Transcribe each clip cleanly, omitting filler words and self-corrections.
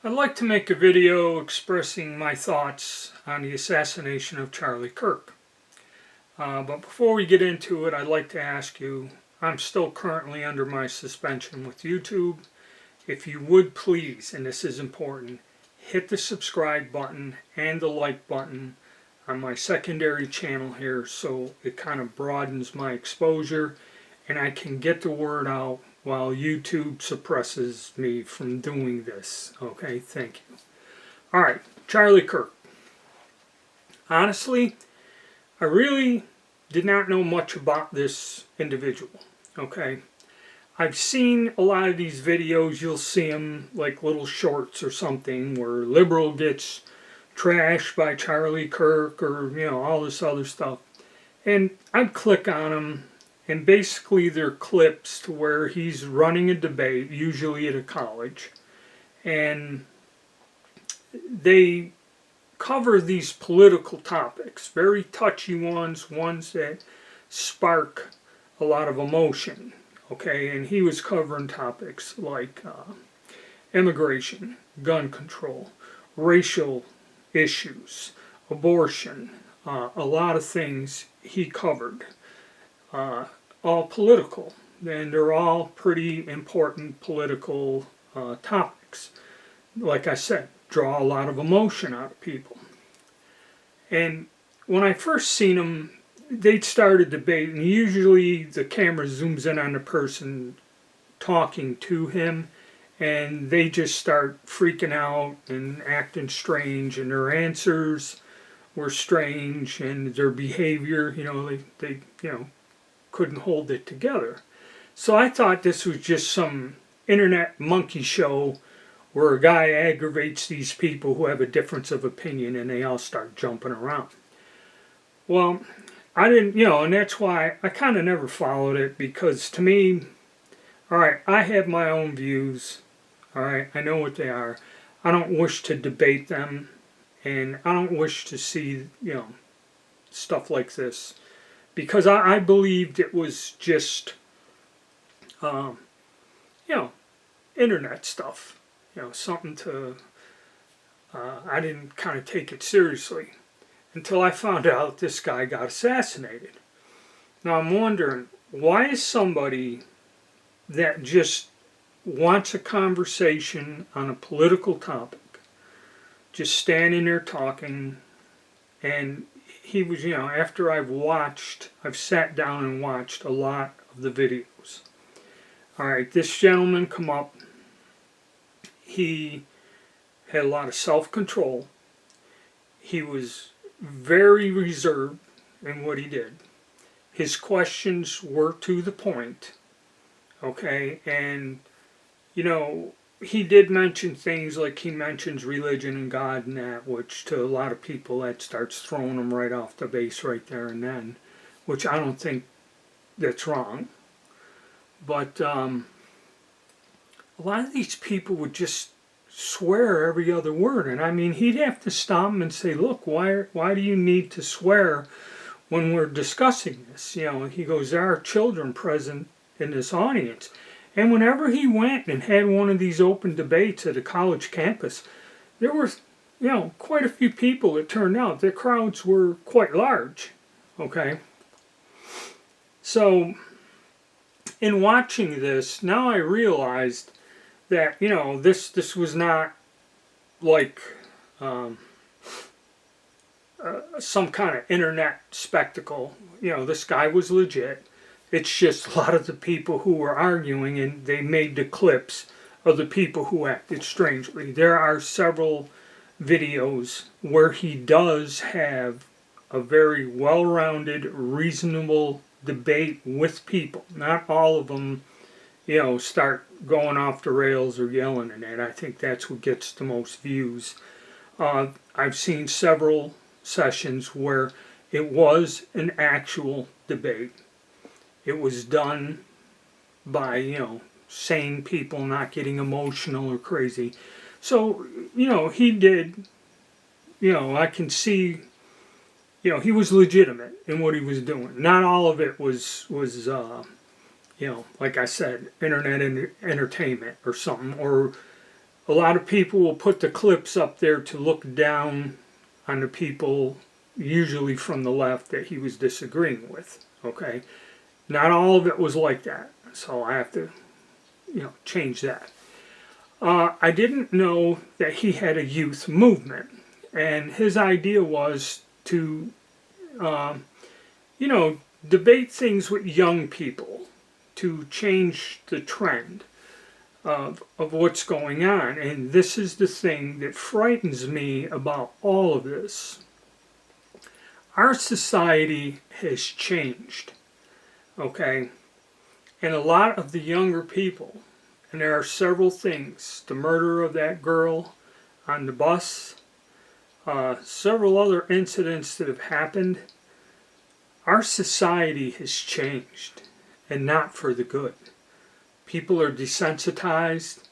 I'd like to make a video expressing my thoughts on the assassination of Charlie Kirk. But before we get into it, I'd like to ask you, I'm still currently under my suspension with YouTube. If you would please, and this is important, hit the subscribe button and the like button on my secondary channel here so it kind of broadens my exposure and I can get the word out while YouTube suppresses me from doing this. Okay, thank you. Alright, Charlie Kirk. Honestly, I really did not know much about this individual. Okay, I've seen a lot of these videos. You'll see them like little shorts or something where liberal gets trashed by Charlie Kirk or, you know, all this other stuff. And I'd click on them, and basically they're clips to where he's running a debate, usually at a college, and they cover these political topics, very touchy ones, ones that spark a lot of emotion. Okay, and he was covering topics like immigration, gun control, racial issues, abortion, a lot of things he covered, all political, and they're all pretty important political topics. Like I said, draw a lot of emotion out of people. And when I first seen them, they'd start a debate, and usually the camera zooms in on the person talking to him, and they just start freaking out and acting strange, and their answers were strange, and their behavior, they couldn't hold it together. So I thought this was just some internet monkey show where a guy aggravates these people who have a difference of opinion, and they all start jumping around. Well, I didn't, and that's why I kind of never followed it, because to me, alright, I have my own views, alright, I know what they are. I don't wish to debate them, and I don't wish to see, stuff like this, because I believed it was just, internet stuff, something to, I didn't kind of take it seriously. Until I found out this guy got assassinated. Now I'm wondering, why is somebody that just wants a conversation on a political topic just standing there talking? And he was, after I've sat down and watched a lot of the videos. Alright, this gentleman come up, he had a lot of self-control. He was very reserved in what he did. His questions were to the point, okay, and he did mention things like he mentions religion and God and that, which to a lot of people that starts throwing them right off the base right there and then, which I don't think that's wrong. But a lot of these people would just swear every other word, and I mean, he'd have to stop him and say, look, why do you need to swear when we're discussing this? He goes, there are children present in this audience. And whenever he went and had one of these open debates at a college campus, there were, quite a few people. It turned out the crowds were quite large. Okay, so in watching this, now I realized that, this was not like some kind of internet spectacle. This guy was legit. It's just a lot of the people who were arguing, and they made the clips of the people who acted strangely. There are several videos where he does have a very well-rounded, reasonable debate with people. Not all of them start going off the rails or yelling and that. I think that's what gets the most views. I've seen several sessions where it was an actual debate. It was done by, sane people, not getting emotional or crazy. So, he did, I can see, he was legitimate in what he was doing. Not all of it was like I said, internet entertainment or something, or a lot of people will put the clips up there to look down on the people, usually from the left, that he was disagreeing with. Okay, not all of it was like that, so I have to, change that. I didn't know that he had a youth movement, and his idea was to, debate things with young people to change the trend of what's going on. And this is the thing that frightens me about all of this. Our society has changed, okay? And a lot of the younger people, and there are several things, the murder of that girl on the bus, several other incidents that have happened, our society has changed, and not for the good. People are desensitized,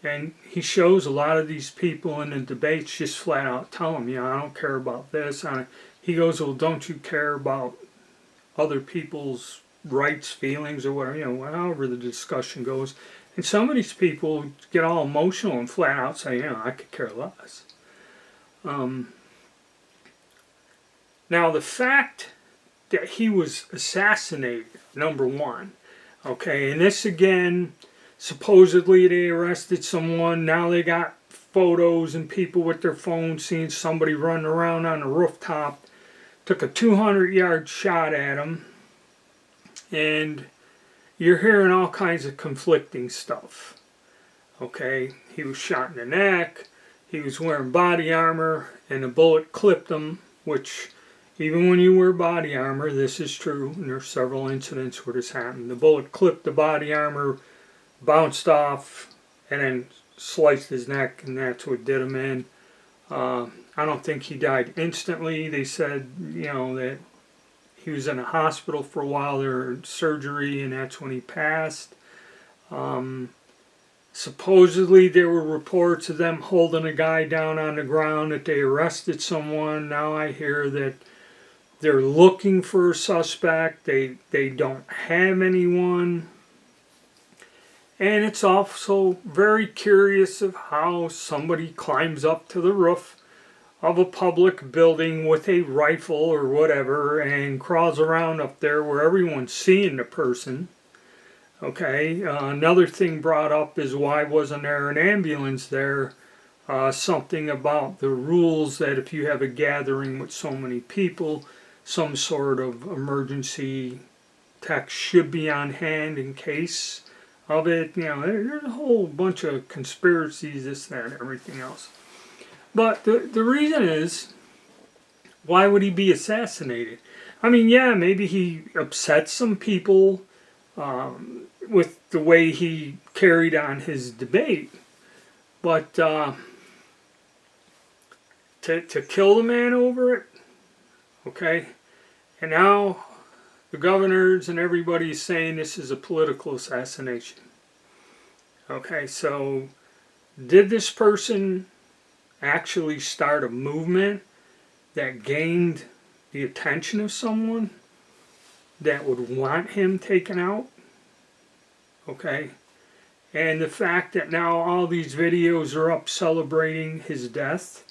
and he shows a lot of these people in the debates just flat out tell them, I don't care about this. He goes, well, don't you care about other people's rights, feelings, or whatever, however the discussion goes. And some of these people get all emotional and flat out say, I could care less. Now, the fact that he was assassinated, number one, okay, and this again, supposedly they arrested someone, now they got photos and people with their phones seeing somebody running around on a rooftop, took a 200-yard shot at him, and you're hearing all kinds of conflicting stuff. Okay, he was shot in the neck, he was wearing body armor, and a bullet clipped him, which, even when you wear body armor, this is true, and there are several incidents where this happened. The bullet clipped the body armor, bounced off, and then sliced his neck, and that's what did him in. I don't think he died instantly. They said, that he was in a hospital for a while, there surgery, and that's when he passed. Supposedly there were reports of them holding a guy down on the ground, that they arrested someone. Now I hear that they're looking for a suspect. They don't have anyone. And it's also very curious of how somebody climbs up to the roof of a public building with a rifle or whatever and crawls around up there where everyone's seeing the person. Okay, another thing brought up is why wasn't there an ambulance there? Something about the rules that if you have a gathering with so many people, some sort of emergency tech should be on hand in case of it. There's a whole bunch of conspiracies, this, that, and everything else. But the reason is, why would he be assassinated? Maybe he upset some people with the way he carried on his debate, but to kill the man over it, okay? And now the governors and everybody is saying this is a political assassination. Okay, so did this person actually start a movement that gained the attention of someone that would want him taken out? Okay, and the fact that now all these videos are up celebrating his death,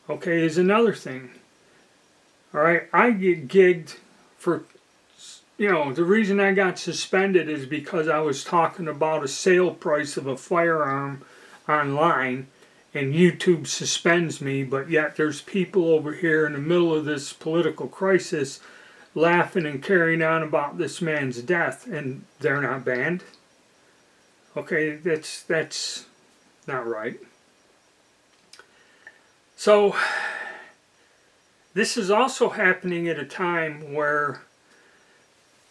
okay, is another thing. All right, I get gigged for, the reason I got suspended is because I was talking about a sale price of a firearm online, and YouTube suspends me, but yet there's people over here in the middle of this political crisis laughing and carrying on about this man's death, and they're not banned. Okay, that's not right. So this is also happening at a time where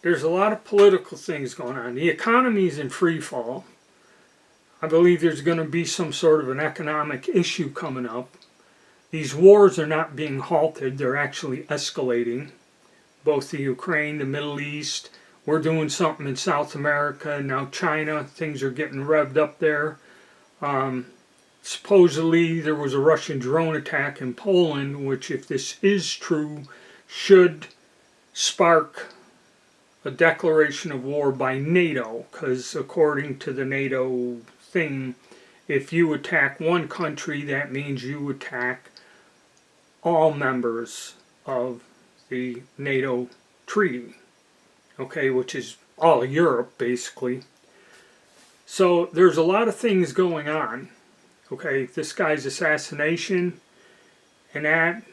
there's a lot of political things going on. The economy is in free fall. I believe there's going to be some sort of an economic issue coming up. These wars are not being halted, they're actually escalating. Both the Ukraine, the Middle East, we're doing something in South America, now China, things are getting revved up there. Supposedly there was a Russian drone attack in Poland, which, if this is true, should spark a declaration of war by NATO, because according to the NATO thing, if you attack one country, that means you attack all members of the NATO treaty, okay, which is all of Europe, basically. So there's a lot of things going on, okay, this guy's assassination, and that,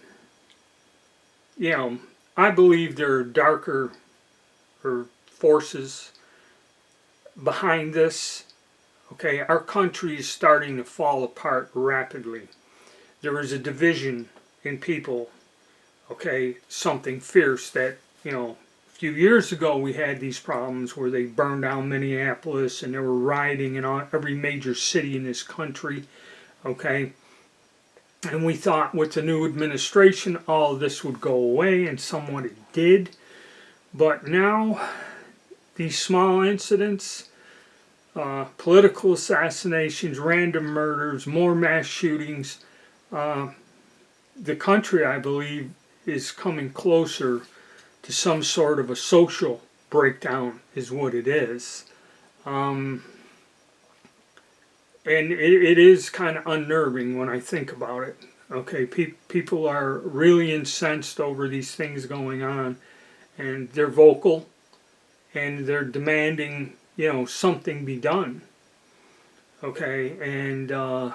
you know, I believe there are darker forces behind this. Okay, our country is starting to fall apart rapidly. There is a division in people, okay, something fierce that, you know, a few years ago we had these problems where they burned down Minneapolis and they were rioting in every major city in this country, okay. And we thought with the new administration all of this would go away, and somewhat it did. But now these small incidents, political assassinations, random murders, more mass shootings, the country, I believe, is coming closer to some sort of a social breakdown is what it is. And it is kind of unnerving when I think about it. Okay, people are really incensed over these things going on, and they're vocal, and they're demanding, you know, something be done. Okay, and I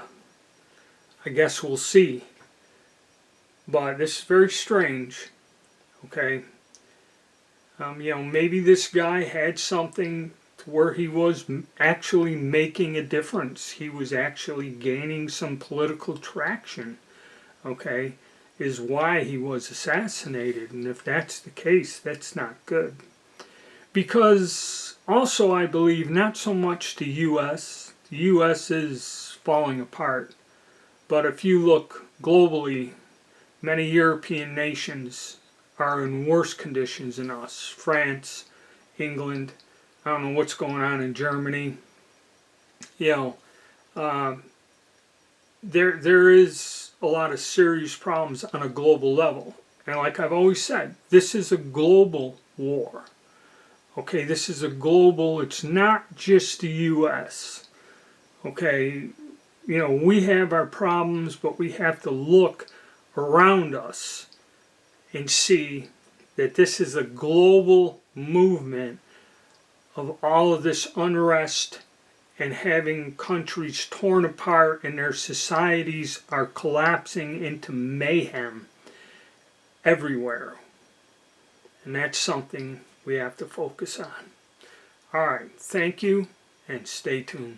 guess we'll see. But this is very strange. Okay, you know, maybe this guy had something to where he was actually making a difference. He was actually gaining some political traction. Okay, is why he was assassinated. And if that's the case, that's not good. Because also I believe not so much the U.S. The U.S. is falling apart. But if you look globally, many European nations are in worse conditions than us. France, England, I don't know what's going on in Germany. You know, there is a lot of serious problems on a global level. And like I've always said, this is a global war. Okay, this is a global, it's not just the U.S. Okay, you know, we have our problems, but we have to look around us and see that this is a global movement of all of this unrest and having countries torn apart and their societies are collapsing into mayhem everywhere. And that's something we have to focus on. All right, thank you and stay tuned.